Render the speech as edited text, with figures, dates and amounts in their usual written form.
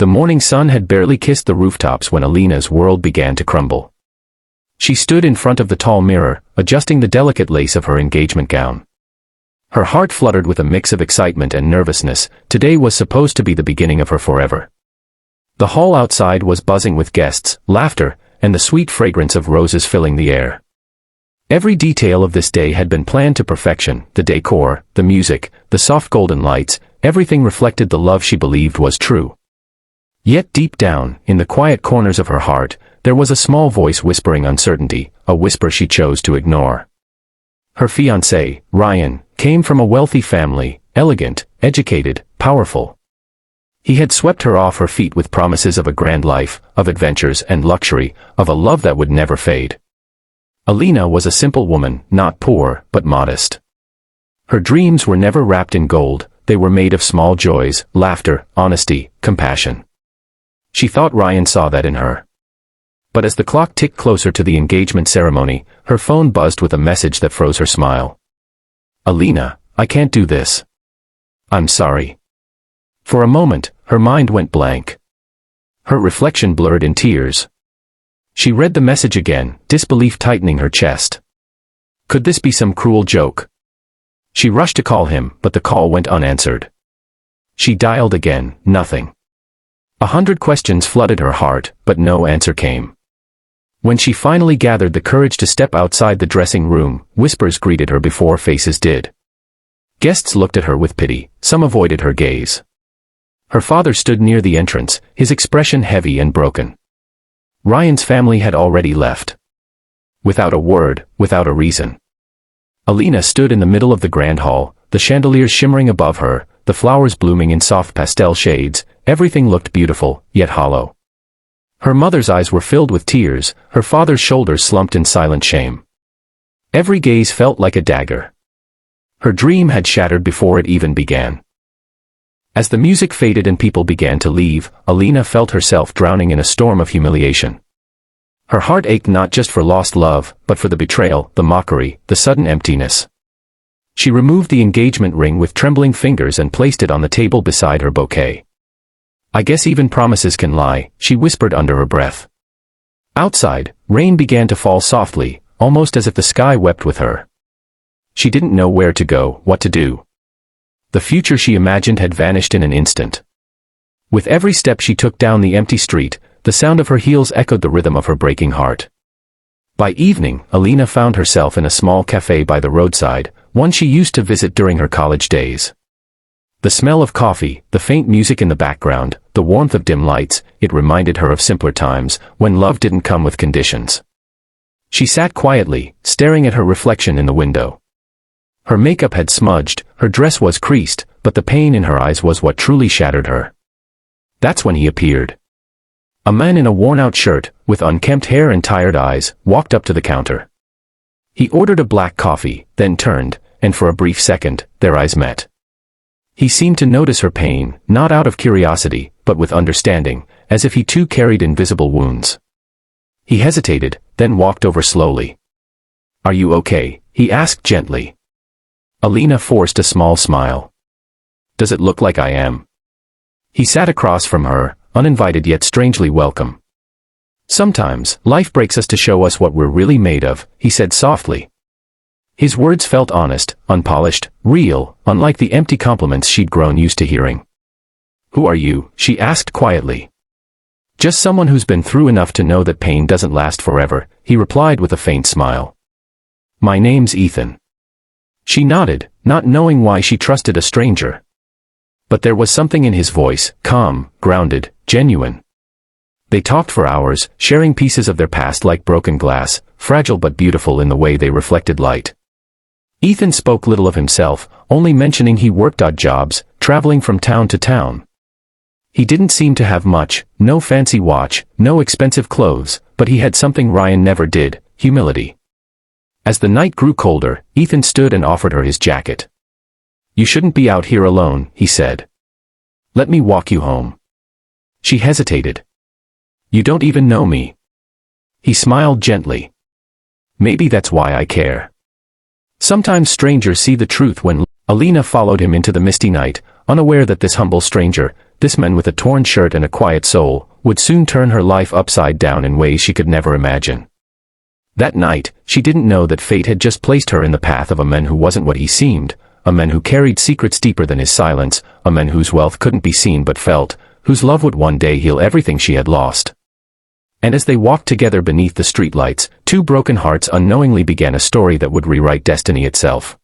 The morning sun had barely kissed the rooftops when Alina's world began to crumble. She stood in front of the tall mirror, adjusting the delicate lace of her engagement gown. Her heart fluttered with a mix of excitement and nervousness. Today was supposed to be the beginning of her forever. The hall outside was buzzing with guests, laughter, and the sweet fragrance of roses filling the air. Every detail of this day had been planned to perfection: the decor, the music, the soft golden lights, everything reflected the love she believed was true. Yet deep down, in the quiet corners of her heart, there was a small voice whispering uncertainty, a whisper she chose to ignore. Her fiancé, Ryan, came from a wealthy family, elegant, educated, powerful. He had swept her off her feet with promises of a grand life, of adventures and luxury, of a love that would never fade. Alina was a simple woman, not poor, but modest. Her dreams were never wrapped in gold, they were made of small joys, laughter, honesty, compassion. She thought Ryan saw that in her. But as the clock ticked closer to the engagement ceremony, her phone buzzed with a message that froze her smile. "Alina, I can't do this. I'm sorry." For a moment, her mind went blank. Her reflection blurred in tears. She read the message again, disbelief tightening her chest. Could this be some cruel joke? She rushed to call him, but the call went unanswered. She dialed again, nothing. 100 questions flooded her heart, but no answer came. When she finally gathered the courage to step outside the dressing room, whispers greeted her before faces did. Guests looked at her with pity, some avoided her gaze. Her father stood near the entrance, his expression heavy and broken. Ryan's family had already left. Without a word, without a reason. Alina stood in the middle of the grand hall, the chandeliers shimmering above her, the flowers blooming in soft pastel shades. Everything looked beautiful, yet hollow. Her mother's eyes were filled with tears, her father's shoulders slumped in silent shame. Every gaze felt like a dagger. Her dream had shattered before it even began. As the music faded and people began to leave, Alina felt herself drowning in a storm of humiliation. Her heart ached not just for lost love, but for the betrayal, the mockery, the sudden emptiness. She removed the engagement ring with trembling fingers and placed it on the table beside her bouquet. "I guess even promises can lie," she whispered under her breath. Outside, rain began to fall softly, almost as if the sky wept with her. She didn't know where to go, what to do. The future she imagined had vanished in an instant. With every step she took down the empty street, the sound of her heels echoed the rhythm of her breaking heart. By evening, Alina found herself in a small cafe by the roadside, one she used to visit during her college days. The smell of coffee, the faint music in the background, the warmth of dim lights, it reminded her of simpler times, when love didn't come with conditions. She sat quietly, staring at her reflection in the window. Her makeup had smudged, her dress was creased, but the pain in her eyes was what truly shattered her. That's when he appeared. A man in a worn-out shirt, with unkempt hair and tired eyes, walked up to the counter. He ordered a black coffee, then turned, and for a brief second, their eyes met. He seemed to notice her pain, not out of curiosity, but with understanding, as if he too carried invisible wounds. He hesitated, then walked over slowly. "Are you okay?" he asked gently. Alina forced a small smile. "Does it look like I am?" He sat across from her, uninvited yet strangely welcome. "Sometimes, life breaks us to show us what we're really made of," he said softly. His words felt honest, unpolished, real, unlike the empty compliments she'd grown used to hearing. "Who are you?" she asked quietly. "Just someone who's been through enough to know that pain doesn't last forever," he replied with a faint smile. "My name's Ethan." She nodded, not knowing why she trusted a stranger. But there was something in his voice, calm, grounded, genuine. They talked for hours, sharing pieces of their past like broken glass, fragile but beautiful in the way they reflected light. Ethan spoke little of himself, only mentioning he worked odd jobs, traveling from town to town. He didn't seem to have much, no fancy watch, no expensive clothes, but he had something Ryan never did, humility. As the night grew colder, Ethan stood and offered her his jacket. "You shouldn't be out here alone," he said. "Let me walk you home." She hesitated. "You don't even know me." He smiled gently. "Maybe that's why I care. Sometimes strangers see the truth when..." Alina followed him into the misty night, unaware that this humble stranger, this man with a torn shirt and a quiet soul, would soon turn her life upside down in ways she could never imagine. That night, she didn't know that fate had just placed her in the path of a man who wasn't what he seemed, a man who carried secrets deeper than his silence, a man whose wealth couldn't be seen but felt, whose love would one day heal everything she had lost. And as they walked together beneath the streetlights, two broken hearts unknowingly began a story that would rewrite destiny itself.